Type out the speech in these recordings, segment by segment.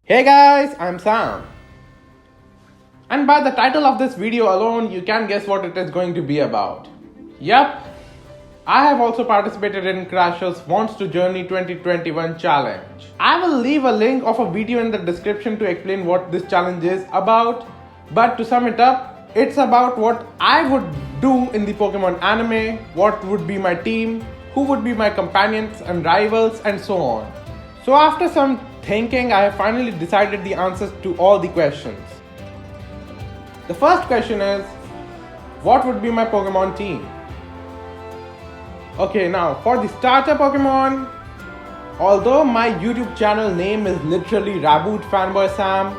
Hey guys, I'm Sam. And by the title of this video alone, you can guess what it is going to be about. Yup, I have also participated in Crashers Wants to Journey 2021 challenge. I will leave a link of a video in the description to explain what this challenge is about. But to sum it up, it's about what I would do in the Pokemon anime, what would be my team, who would be my companions and rivals, and so on. So after some thinking, I have finally decided the answers to all the questions. The first question is, what would be my Pokemon team? Okay, now for the starter Pokemon, although my YouTube channel name is literally Raboot Fanboy Sam,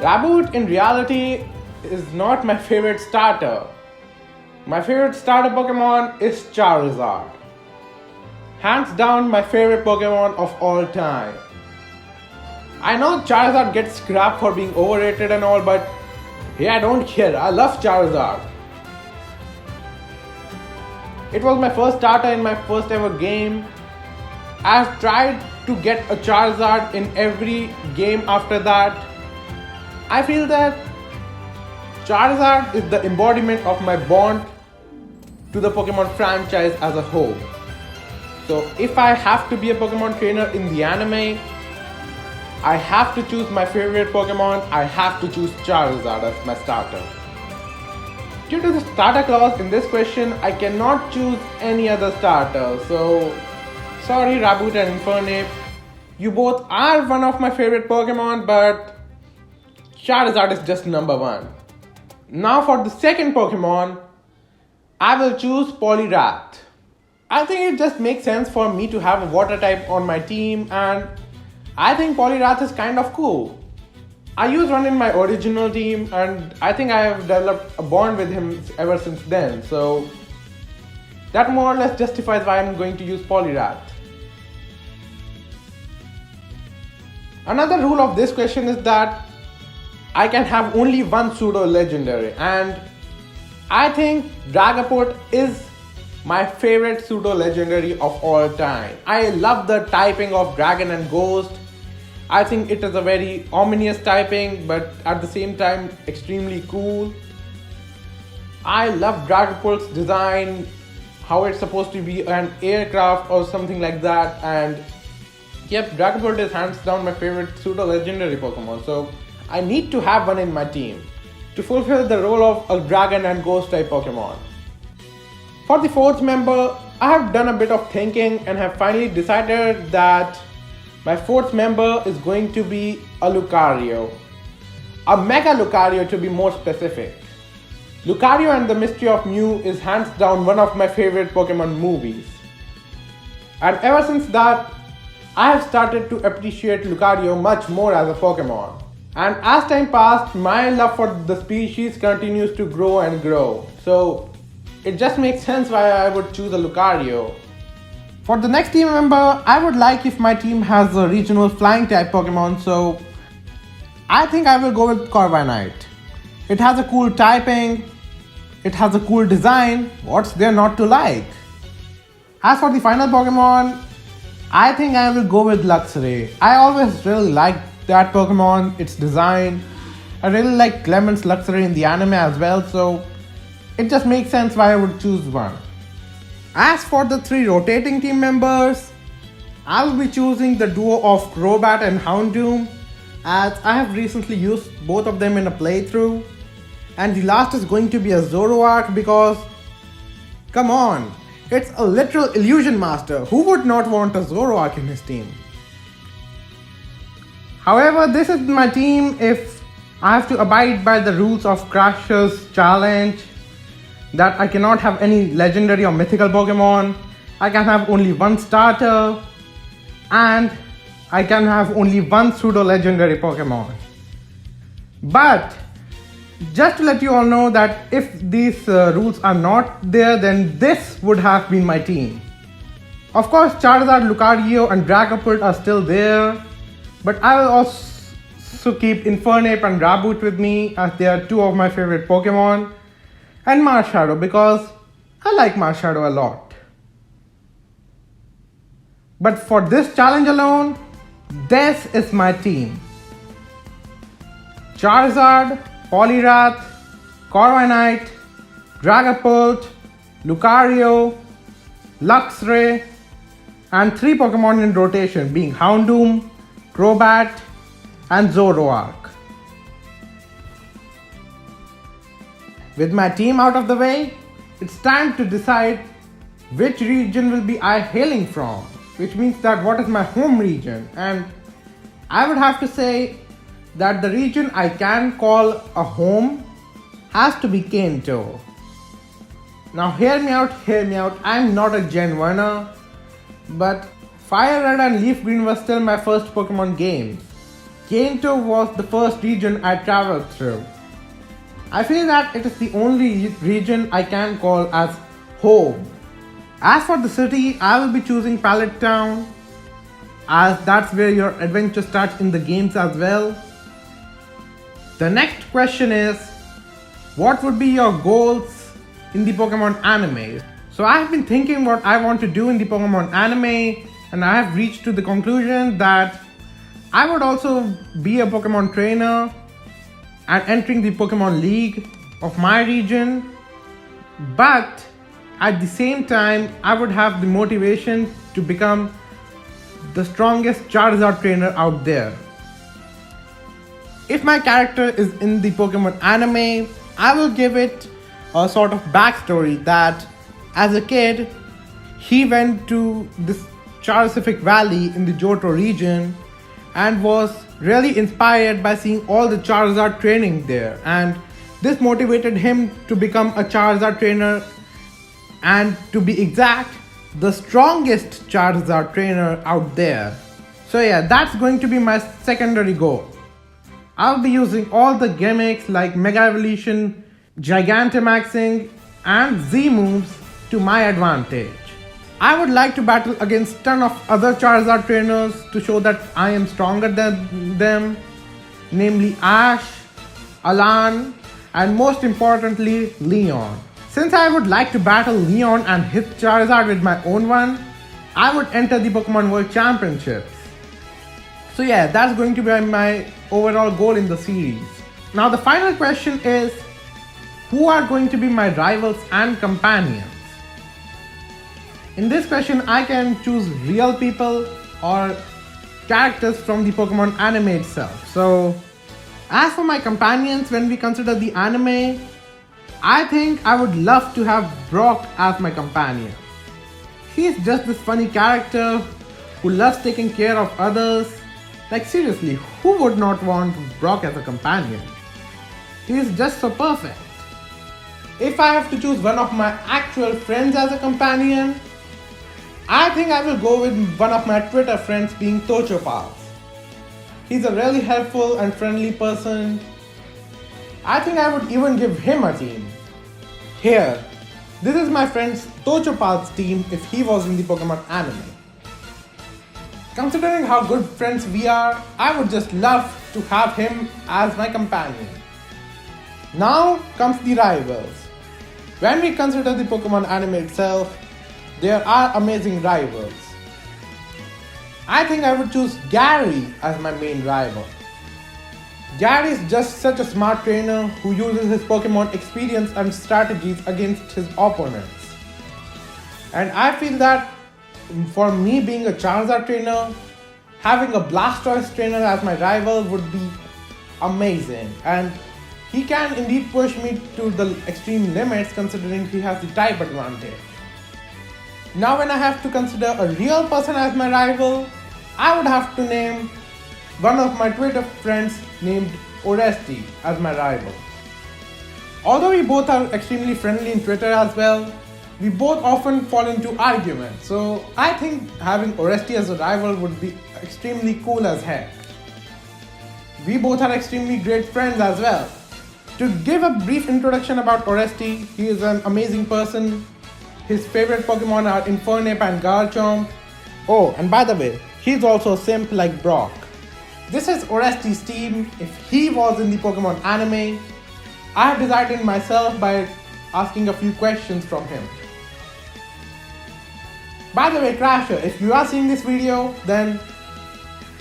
Raboot in reality is not my favorite starter. My favorite starter Pokemon is Charizard. Hands down my favorite Pokemon of all time. I know Charizard gets scrapped for being overrated and all, but hey, I don't care. I love Charizard. It was my first starter in my first ever game. I've tried to get a Charizard in every game after that. I feel that Charizard is the embodiment of my bond to the Pokemon franchise as a whole. So if I have to be a Pokemon trainer in the anime, I have to choose my favorite Pokemon. I have to choose Charizard as my starter. Due to the starter clause in this question, I cannot choose any other starter. So, sorry Raboot and Infernape, you both are one of my favorite Pokemon, but Charizard is just number one. Now for the second Pokemon, I will choose Poliwrath. I think it just makes sense for me to have a water type on my team, and I think Poliwrath is kind of cool. I used one in my original team and I think I have developed a bond with him ever since then. So that more or less justifies why I'm going to use Poliwrath. Another rule of this question is that I can have only one pseudo legendary, and I think Dragapult is my favorite pseudo legendary of all time. I love the typing of Dragon and Ghost. I think it is a very ominous typing, but at the same time extremely cool. I love Dragapult's design, how it's supposed to be an aircraft or something like that, and yep, Dragapult is hands down my favorite pseudo legendary Pokemon, so I need to have one in my team to fulfill the role of a Dragon and Ghost type Pokemon. For the fourth member, I have done a bit of thinking and have finally decided that my fourth member is going to be a Lucario. A Mega Lucario to be more specific. Lucario and the Mystery of Mew is hands down one of my favorite Pokemon movies. And ever since that, I have started to appreciate Lucario much more as a Pokemon. And as time passed, my love for the species continues to grow and grow. So it just makes sense why I would choose a Lucario. For the next team member, I would like if my team has a regional flying type Pokemon, so I think I will go with Corviknight. It has a cool typing, it has a cool design, what's there not to like? As for the final Pokemon, I think I will go with Luxray. I always really liked that Pokemon, its design. I really like Clement's Luxray in the anime as well, so it just makes sense why I would choose one. As for the three rotating team members, I will be choosing the duo of Crobat and Houndoom, as I have recently used both of them in a playthrough. And the last is going to be a Zoroark because, come on, it's a literal illusion master. Who would not want a Zoroark in his team? However, this is my team if I have to abide by the rules of Crashers challenge, that I cannot have any legendary or mythical Pokemon, I can have only one starter, and I can have only one pseudo legendary Pokemon. But just to let you all know that if these rules are not there, then this would have been my team. Of course, Charizard, Lucario and Dragapult are still there, but I will also keep Infernape and Raboot with me, as they are two of my favorite Pokemon. And Marshadow, because I like Marshadow a lot. But for this challenge alone, this is my team. Charizard, Poliwrath, Corviknight, Dragapult, Lucario, Luxray, and 3 Pokemon in rotation being Houndoom, Crobat, and Zoroark. With my team out of the way, it's time to decide which region will be I hailing from, which means that what is my home region, and I would have to say that the region I can call a home has to be Kanto. Now hear me out, I'm not a Gen 1er, but Fire Red and Leaf Green was still my first Pokemon game. Kanto was the first region I traveled through. I feel that it is the only region I can call as home. As for the city, I will be choosing Pallet Town, as that's where your adventure starts in the games as well. The next question is, what would be your goals in the Pokemon anime? So I have been thinking what I want to do in the Pokemon anime, and I have reached to the conclusion that I would also be a Pokemon trainer and entering the Pokemon League of my region, but at the same time I would have the motivation to become the strongest Charizard trainer out there. If my character is in the Pokemon anime, I will give it a sort of backstory that as a kid he went to this Charcific Valley in the Johto region and was really inspired by seeing all the Charizard training there, and this motivated him to become a Charizard trainer, and to be exact, the strongest Charizard trainer out there. So yeah, that's going to be my secondary goal. I'll be using all the gimmicks like Mega Evolution, Gigantamaxing, and Z moves to my advantage. I would like to battle against ton of other Charizard trainers to show that I am stronger than them, namely Ash, Alan, and most importantly Leon. Since I would like to battle Leon and hit Charizard with my own one, I would enter the Pokemon World Championships. So yeah, that's going to be my overall goal in the series. Now the final question is, who are going to be my rivals and companions? In this question, I can choose real people or characters from the Pokemon anime itself. So, as for my companions, when we consider the anime, I think I would love to have Brock as my companion. He's just this funny character who loves taking care of others. Like seriously, who would not want Brock as a companion? He is just so perfect. If I have to choose one of my actual friends as a companion, I think I will go with one of my Twitter friends being Tochopals. He's a really helpful and friendly person. I think I would even give him a team. Here, this is my friend's Tochopal's team if he was in the Pokemon anime. Considering how good friends we are, I would just love to have him as my companion. Now comes the rivals. When we consider the Pokemon anime itself, there are amazing rivals. I think I would choose Gary as my main rival. Gary is just such a smart trainer who uses his Pokemon experience and strategies against his opponents. And I feel that for me being a Charizard trainer, having a Blastoise trainer as my rival would be amazing. And he can indeed push me to the extreme limits considering he has the type advantage. Now when I have to consider a real person as my rival, I would have to name one of my Twitter friends named Oresti as my rival. Although we both are extremely friendly in Twitter as well, we both often fall into arguments. So I think having Oresti as a rival would be extremely cool as heck. We both are extremely great friends as well. To give a brief introduction about Oresti, he is an amazing person. His favorite Pokemon are Infernape and Garchomp. Oh, and by the way, he's also a simp like Brock. This is Oresti's team if he was in the Pokemon anime. I have decided myself by asking a few questions from him. By the way, Crasher, if you are seeing this video, then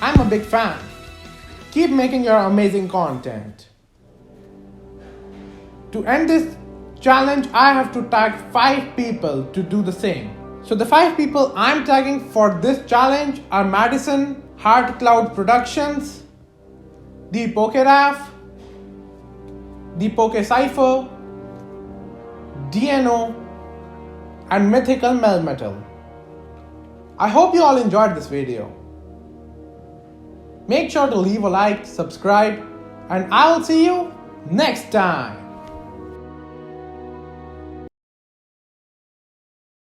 I'm a big fan. keep making your amazing content. To end this challenge, I have to tag 5 people to do the same. So the 5 people I'm tagging for this challenge are Madison, Heart Cloud Productions, The Pokeraf, The Pokecypher, DNO, and Mythical Melmetal. I hope you all enjoyed this video. Make sure to leave a like, subscribe, and I'll see you next time.